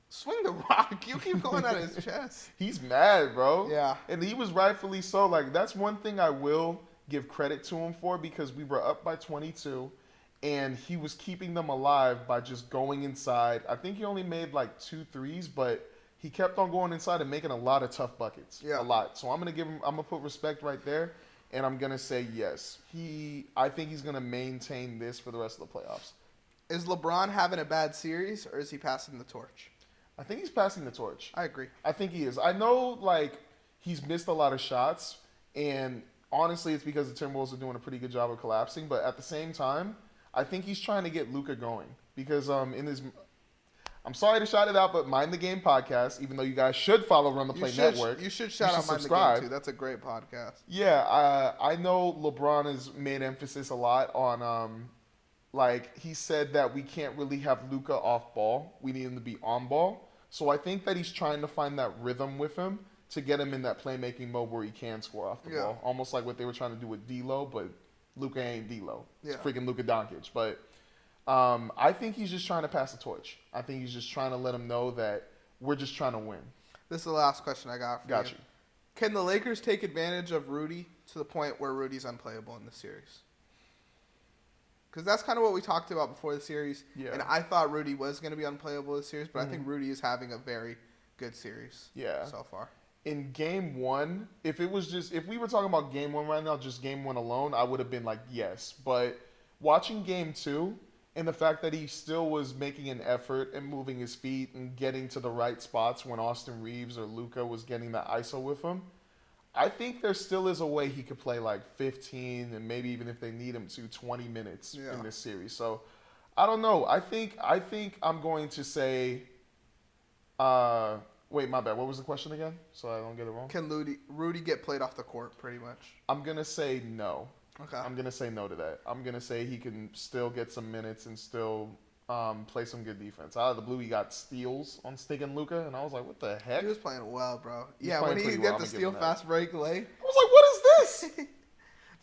swing the rock. You keep going at his chest. He's mad, bro. Yeah. And he was rightfully so. Like, that's one thing I will give credit to him for, because we were up by 22, and he was keeping them alive by just going inside. I think he only made like 2 threes, but he kept on going inside and making a lot of tough buckets. Yeah. A lot. So I'm gonna put respect right there, and I'm gonna say yes. I think he's gonna maintain this for the rest of the playoffs. Is LeBron having a bad series, or is he passing the torch? I think he's passing the torch. I agree. I think he is. I know, like, he's missed a lot of shots, and honestly, it's because the Timberwolves are doing a pretty good job of collapsing. But at the same time, I think he's trying to get Luka going, because I'm sorry to shout it out, but Mind the Game podcast, even though you guys should follow Run the Play Network. You should shout out Mind the subscribe. Game too. That's a great podcast. Yeah, I know LeBron has made emphasis a lot on, like, he said that we can't really have Luka off ball. We need him to be on ball. So I think that he's trying to find that rhythm with him to get him in that playmaking mode where he can score off the ball. Almost like what they were trying to do with D'Lo, but Luka ain't D'Lo. It's freaking Luka Doncic. But I think he's just trying to pass the torch. I think he's just trying to let him know that we're just trying to win. This is the last question I got for Got you. Can the Lakers take advantage of Rudy to the point where Rudy's unplayable in the series? Because that's kind of what we talked about before the series. Yeah. And I thought Rudy was going to be unplayable this series, but I think Rudy is having a very good series so far. In game 1, if we were talking about game 1 right now, just game 1 alone, I would have been like, yes. But watching game 2, and the fact that he still was making an effort and moving his feet and getting to the right spots when Austin Reeves or Luka was getting the ISO with him, I think there still is a way he could play like 15 and maybe even if they need him to 20 minutes in this series. So I don't know. I think I'm going to say. Wait, my bad. What was the question again? So I don't get it wrong. Can Rudy get played off the court? Pretty much. I'm gonna say no. Okay. I'm gonna say no to that. I'm gonna say he can still get some minutes and still play some good defense. Out of the blue, he got steals on Stig and Luka, and I was like, "What the heck?" He was playing well, bro. He's Yeah, when playing he pretty get well. the I'm gonna steal give him that. fast break late. I was like, "What is this?"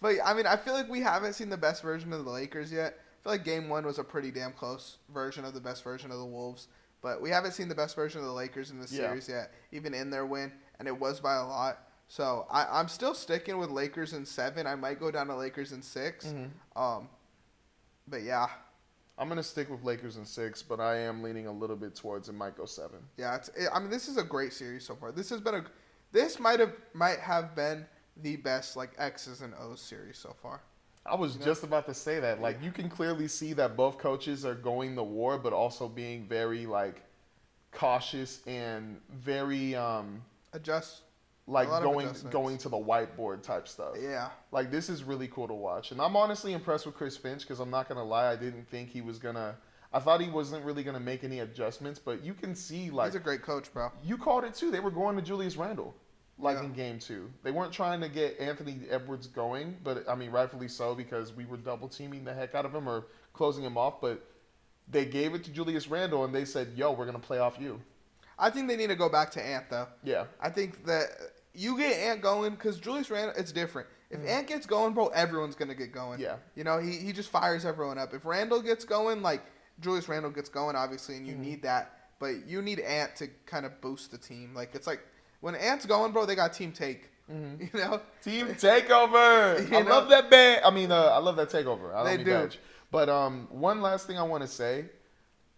But I mean, I feel like we haven't seen the best version of the Lakers yet. I feel like Game 1 was a pretty damn close version of the best version of the Wolves. But we haven't seen the best version of the Lakers in this series yet, even in their win, and it was by a lot. So I'm still sticking with Lakers in 7. I might go down to Lakers in 6. But yeah. I'm gonna stick with Lakers in 6, but I am leaning a little bit towards it might go 7. Yeah, I mean, this is a great series so far. This might have been the best like X's and O's series so far. I was just about to say that. Like, you can clearly see that both coaches are going to war, but also being very, like, cautious and very, Adjust. like, A lot of adjustments. going to the whiteboard type stuff. Yeah. Like, this is really cool to watch. And I'm honestly impressed with Chris Finch because I'm not going to lie. I didn't think he was going to – I thought he wasn't really going to make any adjustments. But you can see, like – He's a great coach, bro. You called it, too. They were going to Julius Randle. Like in Game 2. They weren't trying to get Anthony Edwards going, but, I mean, rightfully so because we were double-teaming the heck out of him or closing him off. But they gave it to Julius Randle, and they said, yo, we're going to play off you. I think they need to go back to Ant, though. Yeah. I think that you get Ant going because Julius Randle, it's different. If Ant gets going, bro, everyone's going to get going. Yeah. You know, he just fires everyone up. If Randle gets going, like Julius Randle gets going, obviously, and you need that. But you need Ant to kind of boost the team. Like, it's like, when Ant's going, bro, they got team take. You know? Team takeover. I love that band. I mean, I love that takeover. I love the badge. But one last thing I want to say.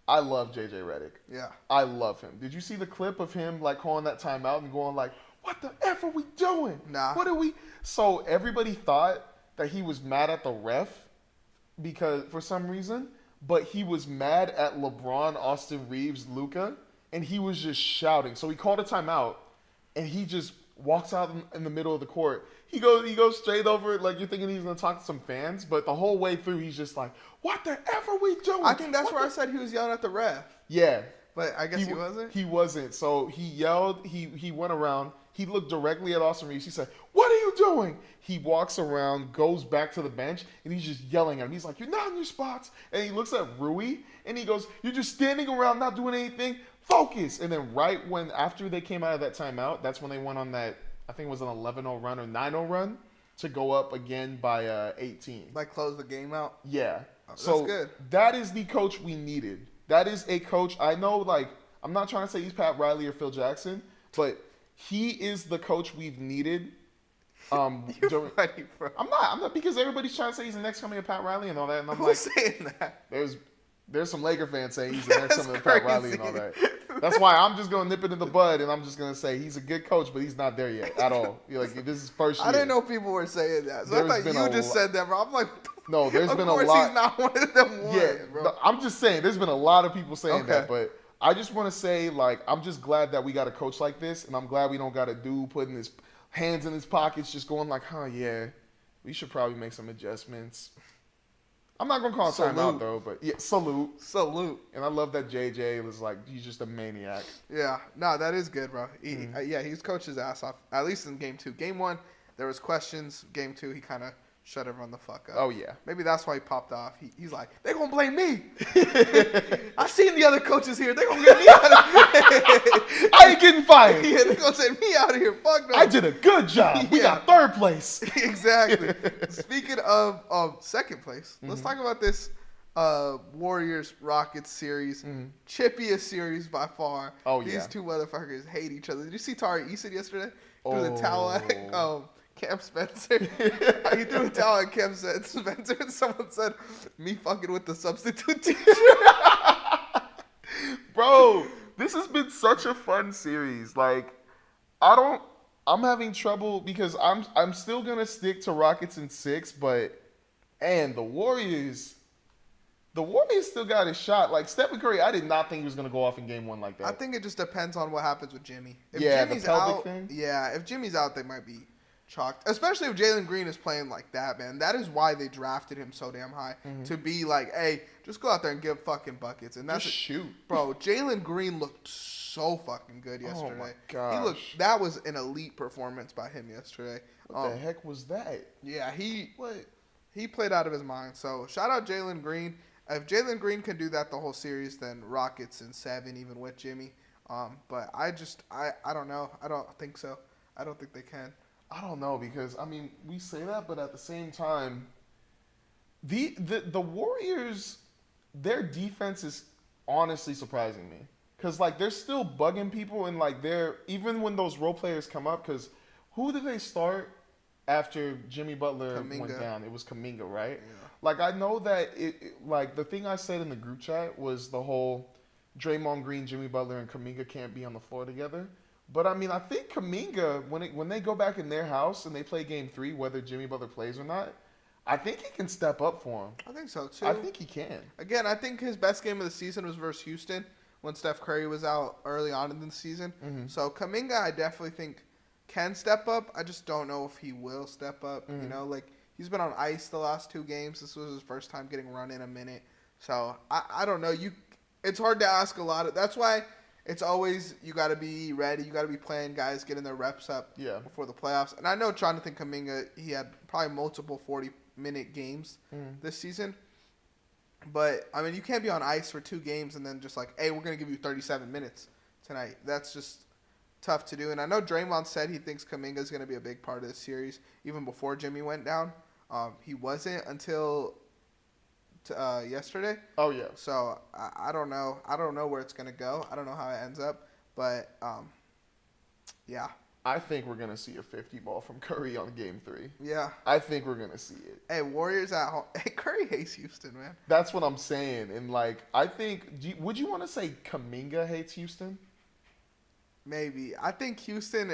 I love JJ Redick. Yeah. I love him. Did you see the clip of him like calling that timeout and going like, what the F are we doing? Nah. What are we? So everybody thought that he was mad at the ref because for some reason, but he was mad at LeBron, Austin Reeves, Luka, and he was just shouting. So he called a timeout. And he just walks out in the middle of the court. He goes straight over it like you're thinking he's going to talk to some fans. But the whole way through, he's just like, what the F are we doing? I think that's where I said he was yelling at the ref. Yeah. But I guess he wasn't? He wasn't. So he yelled. He went around. He looked directly at Austin Reeves. He said, what are you doing? He walks around, goes back to the bench, and he's just yelling at him. He's like, you're not in your spots. And he looks at Rui, and he goes, you're just standing around not doing anything. Focus. And then after they came out of that timeout, that's when they went on that, I think it was an 11-0 run or 9-0 run to go up again by 18. Like close the game out? Yeah. Oh, that's so good. That is the coach we needed. That is a coach. I know, like, I'm not trying to say he's Pat Riley or Phil Jackson, but he is the coach we've needed. You're funny, bro. I'm not because everybody's trying to say he's the next coming of Pat Riley and all that. And I'm Who's like, saying that? There's some Laker fans saying he's the next coming of Pat Riley and all that. That's why I'm just going to nip it in the bud and I'm just going to say he's a good coach, but he's not there yet at all. Like, this is first year. I didn't know people were saying that. So I thought you just said that, bro. I'm like, no, there's been a lot. Of course he's not one of them ones, yeah, bro. I'm just saying there's been a lot of people saying Okay. that, but I just want to say, like, I'm just glad that we got a coach like this, and I'm glad we don't got a dude putting his hands in his pockets just going like, yeah, we should probably make some adjustments. I'm not going to call a timeout, though, but yeah, salute. And I love that JJ was like, he's just a maniac. Yeah. No, that is good, bro. He's coached his ass off, at least in Game 2. Game 1, there was questions. Game 2, he kind of shut everyone the fuck up. Oh, yeah. Maybe that's why he popped off. He's like, they're going to blame me. I seen the other coaches here. They're going to get me out of here. I ain't getting fired. Yeah, they're going to send me out of here. Fuck no. I did a good job. We got third place. Exactly. Speaking of second place, let's talk about this Warriors-Rockets series. Chippiest series by far. Oh, These yeah. two motherfuckers hate each other. Did you see Tari Eason yesterday? Threw the towel at Cam Spencer. He threw a towel at Cam Spencer and someone said, me fucking with the substitute teacher. Bro, this has been such a fun series. Like, I'm having trouble because I'm still gonna stick to Rockets in 6, but the The Warriors still got his shot. Like Stephen Curry, I did not think he was gonna go off in game 1 like that. I think it just depends on what happens with Jimmy. If Yeah, Jimmy's the pelvic out, thing. yeah, if Jimmy's out, they might be chalked. Especially if Jalen Green is playing like that, man. That is why they drafted him so damn high to be like, hey, just go out there and give fucking buckets. And that's Just shoot. bro. Jalen Green looked so fucking good yesterday. Oh my gosh. That was an elite performance by him yesterday. What the heck was that? Yeah, What? he played out of his mind. So shout out Jalen Green. If Jalen Green can do that the whole series, then Rockets in 7, even with Jimmy. But I don't know. I don't think so. I don't think they can. I don't know because I mean we say that, but at the same time, the Warriors, their defense is honestly surprising me because like they're still bugging people and like they're even when those role players come up because who did they start after Jimmy Butler went Kuminga. down? It was Kuminga, right? Yeah. Like I know that like the thing I said in the group chat was the whole Draymond Green, Jimmy Butler, and Kuminga can't be on the floor together. But I mean, I think Kuminga when they go back in their house and they play Game 3, whether Jimmy Butler plays or not, I think he can step up for him. I think so too. I think he can. Again, I think his best game of the season was versus Houston when Steph Curry was out early on in the season. So Kuminga, I definitely think can step up. I just don't know if he will step up. You know, like he's been on ice the last 2 games. This was his first time getting run in a minute. So I don't know. It's hard to ask a lot of. That's why it's always you got to be ready. You got to be playing guys, getting their reps up before the playoffs. And I know Jonathan Kuminga, he had probably multiple 40-minute games this season. But, I mean, you can't be on ice for 2 games and then just like, hey, we're going to give you 37 minutes tonight. That's just tough to do. And I know Draymond said he thinks Kuminga is going to be a big part of this series even before Jimmy went down. He wasn't until yesterday. Oh yeah. So I don't know. I don't know where it's gonna go. I don't know how it ends up. But yeah. I think we're gonna see a 50 ball from Curry on Game 3. Yeah. I think we're gonna see it. Hey, Warriors at home. Hey, Curry hates Houston, man. That's what I'm saying. And like, I think, would you want to say Kuminga hates Houston? Maybe. I think Houston's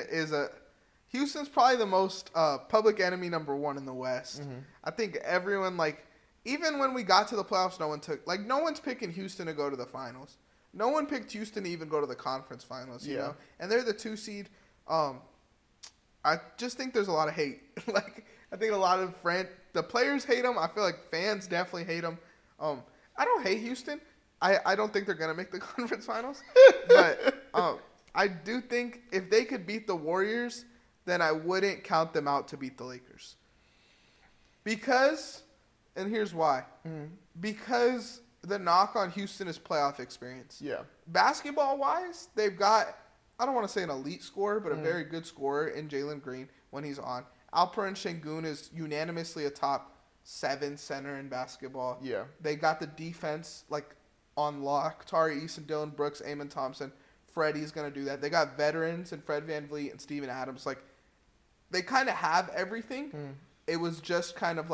probably the most public enemy number 1 in the West. I think everyone even when we got to the playoffs, no one's picking Houston to go to the finals. No one picked Houston to even go to the conference finals, you know? And they're the 2 seed. I just think there's a lot of hate. I think a lot of the players hate them. I feel like fans definitely hate them. I don't hate Houston. I don't think they're going to make the conference finals. But I do think if they could beat the Warriors, then I wouldn't count them out to beat the Lakers. And here's why. Because the knock on Houston is playoff experience. Yeah. Basketball-wise, they've got, I don't want to say an elite scorer, but a very good scorer in Jalen Green when he's on. Alperen Şengün is unanimously a top 7 center in basketball. Yeah. They got the defense on lock. Tari Eason, Dylan Brooks, Amon Thompson. Freddie's going to do that. They got veterans in Fred VanVleet and Steven Adams. They kind of have everything. It was just kind of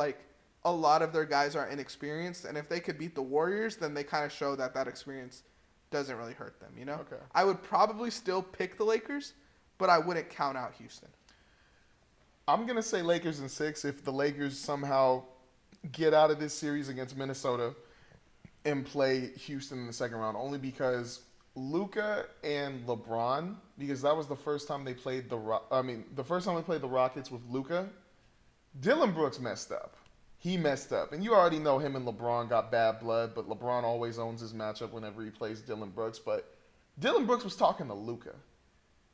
a lot of their guys are inexperienced, and if they could beat the Warriors, then they kind of show that experience doesn't really hurt them, you know? Okay. I would probably still pick the Lakers, but I wouldn't count out Houston. I'm going to say Lakers in 6 if the Lakers somehow get out of this series against Minnesota and play Houston in the second round, only because Luka and LeBron, because that was the first time they played the Rockets with Luka, Dylan Brooks messed up. He messed up. And you already know him and LeBron got bad blood, but LeBron always owns his matchup whenever he plays Dylan Brooks. But Dylan Brooks was talking to Luka.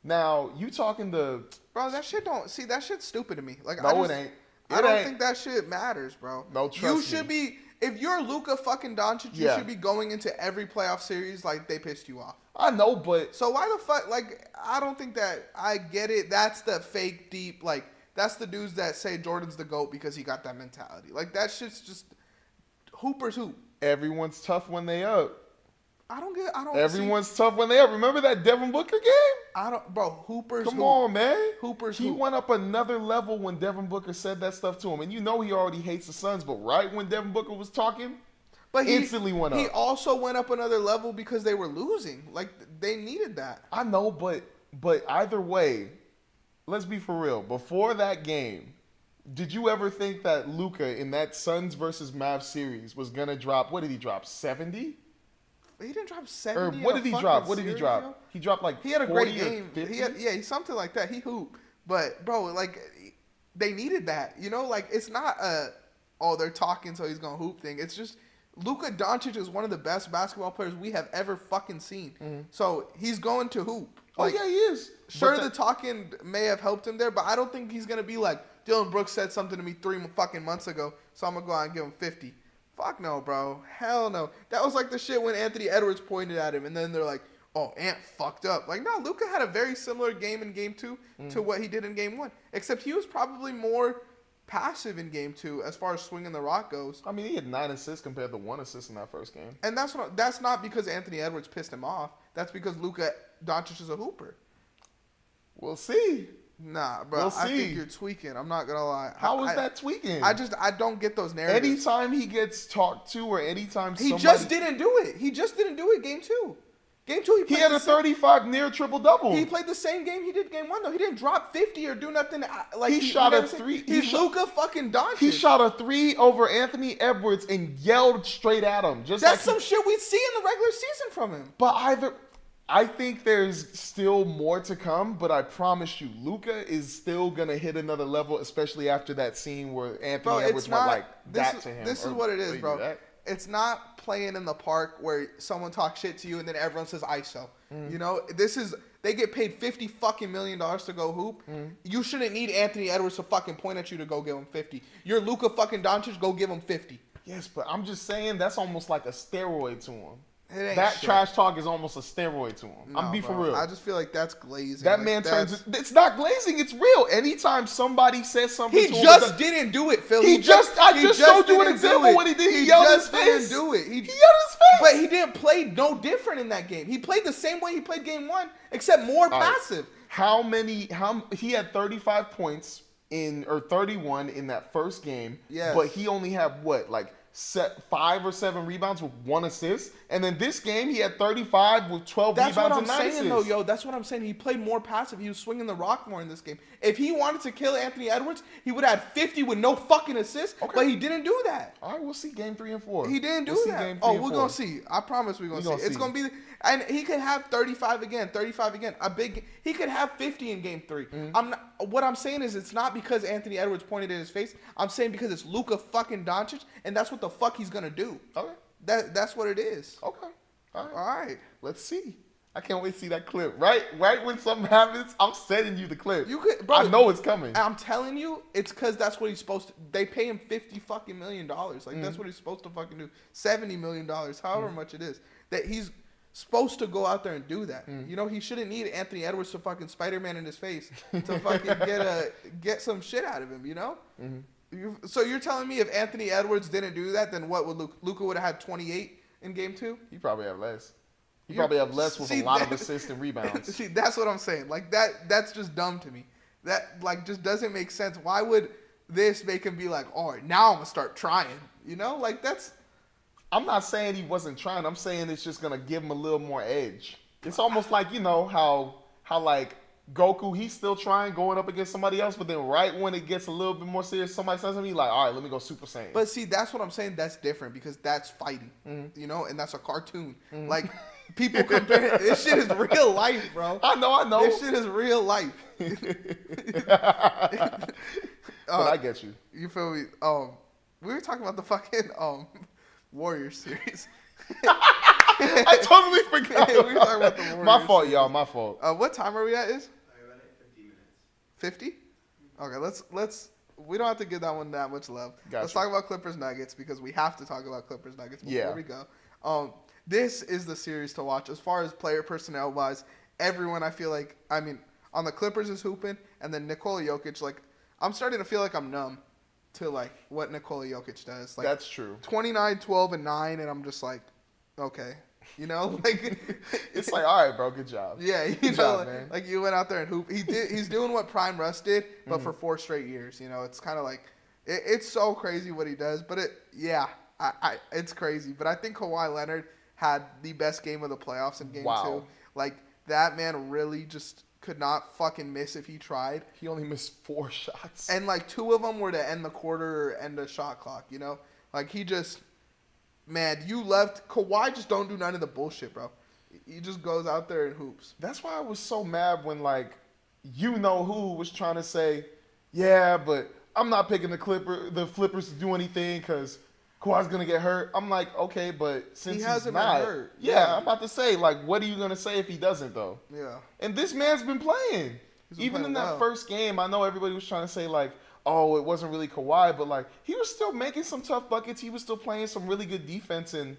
Now, you talking to... Bro, that shit's stupid to me. No, it ain't. I don't think that shit matters, bro. No, trust You should be... If you're Luka fucking Doncic, you should be going into every playoff series like they pissed you off. I know, but... So why the fuck... I don't think that... I get it. That's the fake deep... That's the dudes that say Jordan's the GOAT because he got that mentality. That shit's just hoopers hoop. Everyone's tough when they up. Everyone's tough when they up. Remember that Devin Booker game? Hoopers Come on, man. Hoopers He hoop. went up another level when Devin Booker said that stuff to him. And you know he already hates the Suns, but right when Devin Booker was talking, but he instantly went up. He also went up another level because they were losing. They needed that. I know, but either way, let's be for real. Before that game, Did you ever think that Luka in that Suns versus Mavs series was gonna drop? What did he drop? 70? He didn't drop Or 70. what in a did he fucking drop? What did he series, drop? yo. He dropped like He had a 40 great or game. 50? He something like that. He hooped, but bro, like they needed that. You know, like it's not they're talking so he's gonna hoop thing. It's just Luka Doncic is one of the best basketball players we have ever fucking seen. Mm-hmm. So he's going to hoop. Like, Oh yeah, he is. sure, But the talking may have helped him there, but I don't think he's gonna be like Dylan Brooks said something to me 3 fucking months ago, so I'm gonna go out and give him 50. Fuck no, bro. Hell no. That was like the shit when Anthony Edwards pointed at him, and then they're like, "Oh, Ant fucked up." Like, no, Luka had a very similar game in Game 2 to what he did in Game 1, except he was probably more passive in Game 2 as far as swinging the rock goes. I mean, he had 9 assists compared to 1 assist in that first game. And that's not because Anthony Edwards pissed him off. That's because Luka Doncic is a hooper. We'll see. Nah, bro. We'll I see. think you're tweaking. I'm not gonna lie. How is that tweaking? I don't get those narratives. Anytime he gets talked to, or anytime He somebody, just didn't do it. He just didn't do it Game 2. Game 2, he had a 35 near triple double. He played the same game he did Game 1 though. He didn't drop 50 or do nothing. Like He shot you know a what I'm saying? three- He's Luka fucking Doncic. He shot a 3 over Anthony Edwards and yelled straight at him. Just That's like some shit we'd see in the regular season from him. But I think there's still more to come, but I promise you, Luka is still gonna hit another level, especially after that scene where Anthony Bro, Edwards it's went not like that this. to him. This is Or what it did is, he do bro. that? It's not playing in the park where someone talks shit to you and then everyone says ISO. You know, they get paid $50 fucking million to go hoop. You shouldn't need Anthony Edwards to fucking point at you to go give him 50. You're Luka fucking Doncic, go give him 50. Yes, but I'm just saying that's almost like a steroid to him. It ain't That shit. trash talk is almost a steroid to him. No, I'm be bro. for real. I just feel like that's glazing. That Like, man that's- turns. It's not glazing. It's real. Anytime somebody says something, He to him just that- didn't do it, Phil. I just showed you an didn't do example it. when he did. He yelled just his face. didn't do it. He yelled his face. But he didn't play no different in that game. He played the same way he played Game 1, except more All right. passive. He had 35 points or 31 in that first game. Yes. But he only had what, like 5 or 7 rebounds with 1 assist, and then this game he had 35 with 12 That's what rebounds I'm and 9 saying, assists. though, yo. That's what I'm saying. He played more passive. He was swinging the rock more in this game. If he wanted to kill Anthony Edwards, he would have had 50 with no fucking assists, Okay. but he didn't do that. All right, we'll see game 3 and 4. He didn't do We'll see that. game 3 Oh, and we're 4. gonna see. I promise we're gonna see. It's gonna be, and he could have 35 again. He could have 50 in Game 3. What I'm saying is, it's not because Anthony Edwards pointed in his face. I'm saying because it's Luka fucking Doncic, and that's what the fuck he's gonna do. Okay. That's what it is. Okay. All right. All right. Let's see. I can't wait to see that clip. Right when something happens, I'm sending you the clip. You could, bro. I know it's coming. I'm telling you, it's because that's what he's supposed to. They pay him $50 fucking million. Like that's what he's supposed to fucking do. $70 million, however much it is. That he's supposed to go out there and do that. You know, he shouldn't need Anthony Edwards to fucking Spider-Man in his face to fucking get some shit out of him. You know. So you're telling me if Anthony Edwards didn't do that, then what would Luka would have had 28 in Game 2? He probably have less. He probably have less with a lot of assists and rebounds. See, that's what I'm saying. Like that's just dumb to me. That like just doesn't make sense. Why would this make him be like, all right, now I'm gonna start trying? You know, like that's. I'm not saying he wasn't trying. I'm saying it's just gonna give him a little more edge. It's almost like, you know, how like Goku, he's still trying going up against somebody else, but then right when it gets a little bit more serious, somebody says to me like, all right, let me go Super Saiyan. But see, that's what I'm saying. That's different because that's fighting, you know, and that's a cartoon. Like people compare this shit is real life, bro. I know. This shit is real life. But I get you. You feel me? We were talking about the fucking Warriors series. I totally forgot. We were talking about the Warriors. My fault, y'all. My fault. What time are we at? Is I run it 50 minutes. 50? Okay, let's. We don't have to give that one that much love. Gotcha. Let's talk about Clippers Nuggets because we have to talk about Clippers Nuggets before Yeah. we go. This is the series to watch as far as player personnel wise. Everyone, I feel like, I mean, on the Clippers is hooping, and then Nikola Jokic. Like, I'm starting to feel like I'm numb to like what Nikola Jokic does. Like, That's true. 29, 12, and 9, and I'm just like, okay, you know, like It's like, all right, bro, good job. yeah, you Good know, job, man. like you went out there and hoop. He's doing what Prime Russ did, but for 4 straight years. You know, it's kind of like it's so crazy what he does. But it's crazy. But I think Kawhi Leonard had the best game of the playoffs in Game 2. Like that man really just could not fucking miss if he tried. He only missed 4 shots. And, like, 2 of them were to end the quarter or end the shot clock, you know? Like, he just, man, you left. Kawhi just don't do none of the bullshit, bro. He just goes out there and hoops. That's why I was so mad when, like, you know who was trying to say, yeah, but I'm not picking the Flippers to do anything because Kawhi's going to get hurt. I'm like, okay, but since He he's hasn't not. been hurt. Yeah, I'm about to say, like, what are you going to say if he doesn't, though? Yeah. And this man's been playing. He's been Even playing in that well. first game, I know everybody was trying to say, like, oh, it wasn't really Kawhi, but, like, he was still making some tough buckets. He was still playing some really good defense, and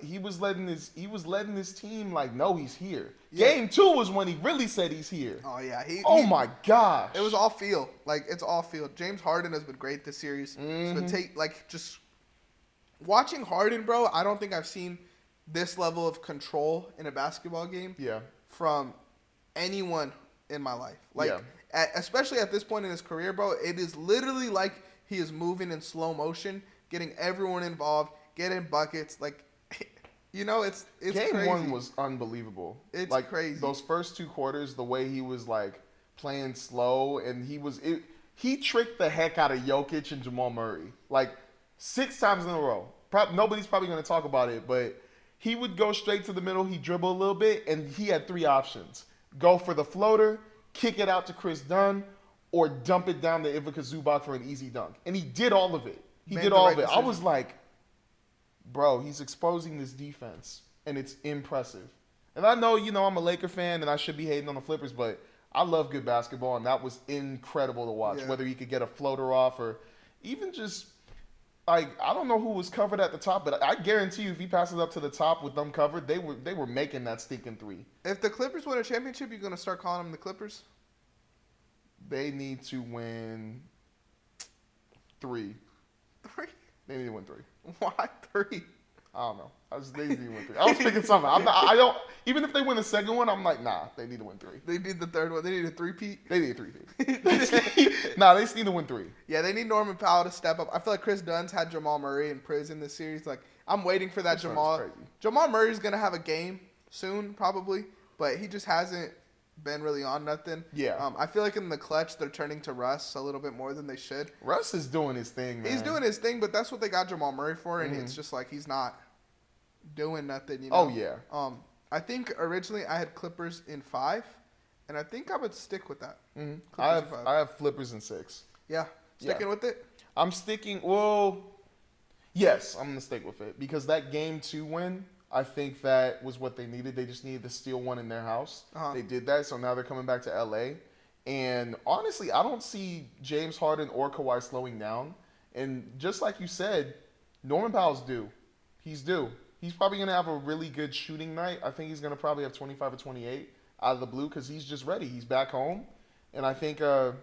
he was letting his team, like, know he's here. Yeah. Game 2 was when he really said he's here. Oh, yeah. My gosh. It was all field. Like, it's all field. James Harden has been great this series. Mm-hmm. It's been just watching Harden, bro, I don't think I've seen this level of control in a basketball game Yeah. from anyone in my life. Like, especially at this point in his career, bro, it is literally like he is moving in slow motion, getting everyone involved, getting buckets. Like, you know, it's Game crazy. 1 was unbelievable. It's like, crazy. Those first 2 quarters, the way he was, like, playing slow, and he tricked the heck out of Jokic and Jamal Murray. Like, 6 times in a row. Nobody's probably going to talk about it, but he would go straight to the middle. He'd dribble a little bit, and he had 3 options. Go for the floater, kick it out to Chris Dunn, or dump it down to Ivica Zubac for an easy dunk. And he did all of it. He Made did the all right of it. I decision. was like, bro, he's exposing this defense, and it's impressive. And I know, I'm a Laker fan, and I should be hating on the Flippers, but I love good basketball, and that was incredible to watch. Yeah. Whether he could get a floater off or even just, like, I don't know who was covered at the top, but I guarantee you if he passes up to the top with them covered, they were making that stinking 3. If the Clippers win a championship, you're going to start calling them the Clippers? They need to win 3. 3? They need to win 3. Why 3? I don't know. They need to win 3. I was thinking something. Even if they win the second one, I'm like, nah, they need to win 3. They need the third one. They need a three-peat. They need a 3. Nah, they just need to win 3. Yeah, they need Norman Powell to step up. I feel like Chris Dunn's had Jamal Murray in prison this series. Like, I'm waiting for that Chris Dunn's Jamal. crazy. Jamal Murray's going to have a game soon, probably, but he just hasn't been really on nothing. Yeah. I feel like in the clutch, they're turning to Russ a little bit more than they should. Russ is doing his thing, man. He's doing his thing, but that's what they got Jamal Murray for, and it's just like he's not doing nothing, you know? Oh, yeah. I think originally I had Clippers in 5, and I think I would stick with that. Mm-hmm. Clippers in 5. I have Flippers in 6. Yeah. Sticking with it? I'm sticking. Well, yes, I'm going to stick with it because that game 2 win, I think that was what they needed. They just needed to steal one in their house. Uh-huh. They did that, so now they're coming back to L.A. And honestly, I don't see James Harden or Kawhi slowing down. And just like you said, Norman Powell's due. He's due. He's probably going to have a really good shooting night. I think he's going to probably have 25 or 28 out of the blue because he's just ready. He's back home. And I think, I'm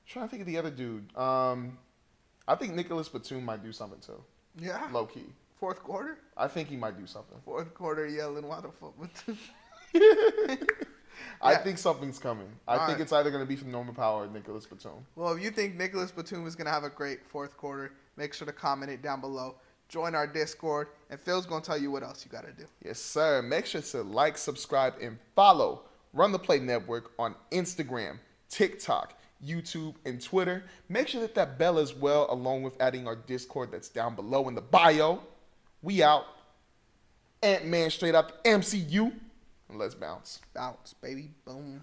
trying to think of the other dude. I think Nicholas Batum might do something too. Yeah. Low key. Fourth quarter? I think he might do something. Fourth quarter yelling, why the fuck? I think something's coming. I think right. it's either going to be from Norman Powell or Nicholas Batum. Well, if you think Nicholas Batum is going to have a great fourth quarter, make sure to comment it down below. Join our Discord, and Phil's going to tell you what else you got to do. Yes, sir. Make sure to like, subscribe, and follow Run the Play Network on Instagram, TikTok, YouTube, and Twitter. Make sure that that bell as well, along with adding our Discord that's down below in the bio. We out. Ant-Man straight out the MCU. And let's bounce. Bounce, baby. Boom.